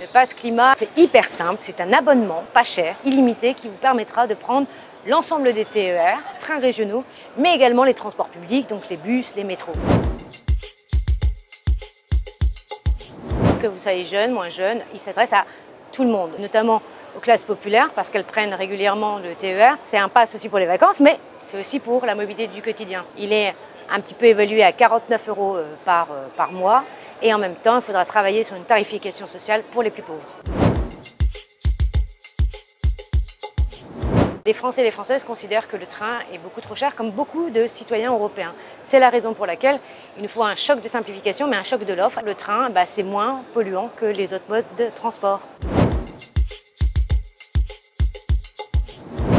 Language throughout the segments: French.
pass climat, c'est hyper simple, c'est un abonnement pas cher, illimité, qui vous permettra de prendre l'ensemble des TER, trains régionaux, mais également les transports publics, donc les bus, les métros. Que vous soyez jeune, moins jeune, il s'adresse à tout le monde, notamment aux classes populaires parce qu'elles prennent régulièrement le TER. C'est un pass aussi pour les vacances, mais c'est aussi pour la mobilité du quotidien. Il est un petit peu évalué à 49 € par mois et en même temps, il faudra travailler sur une tarification sociale pour les plus pauvres. Les Français et les Françaises considèrent que le train est beaucoup trop cher, comme beaucoup de citoyens européens. C'est la raison pour laquelle il nous faut un choc de simplification, mais un choc de l'offre. Le train, c'est moins polluant que les autres modes de transport.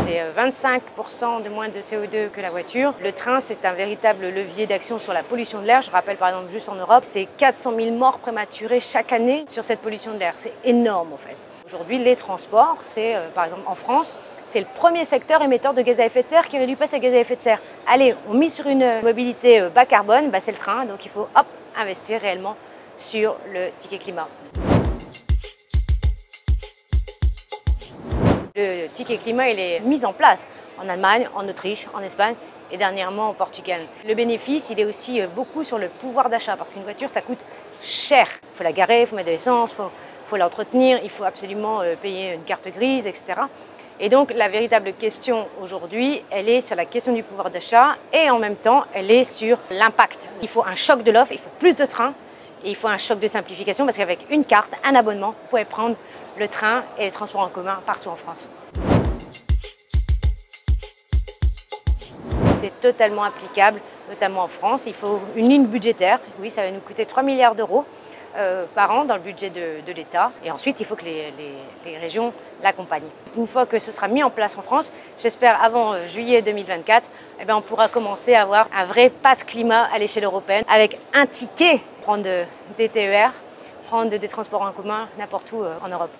C'est 25% de moins de CO2 que la voiture. Le train, c'est un véritable levier d'action sur la pollution de l'air. Je rappelle par exemple, juste en Europe, c'est 400 000 morts prématurées chaque année sur cette pollution de l'air. C'est énorme en fait. Aujourd'hui, les transports, c'est par exemple en France, c'est le premier secteur émetteur de gaz à effet de serre qui réduit pas ses gaz à effet de serre. Allez, on mise sur une mobilité bas carbone, c'est le train, donc il faut investir réellement sur le ticket climat. Le ticket climat, il est mis en place en Allemagne, en Autriche, en Espagne et dernièrement au Portugal. Le bénéfice, il est aussi beaucoup sur le pouvoir d'achat parce qu'une voiture, ça coûte cher. Il faut la garer, il faut mettre de l'essence, il faut l'entretenir, il faut absolument payer une carte grise, etc. Et donc la véritable question aujourd'hui, elle est sur la question du pouvoir d'achat et en même temps, elle est sur l'impact. Il faut un choc de l'offre, il faut plus de trains et il faut un choc de simplification parce qu'avec une carte, un abonnement, vous pouvez prendre le train et les transports en commun partout en France. C'est totalement applicable, notamment en France. Il faut une ligne budgétaire. Oui, ça va nous coûter 3 milliards d'euros par an dans le budget de l'État. Et ensuite, il faut que les régions l'accompagnent. Une fois que ce sera mis en place en France, j'espère avant juillet 2024, on pourra commencer à avoir un vrai pass climat à l'échelle européenne avec un ticket, prendre des TER, prendre des transports en commun n'importe où en Europe.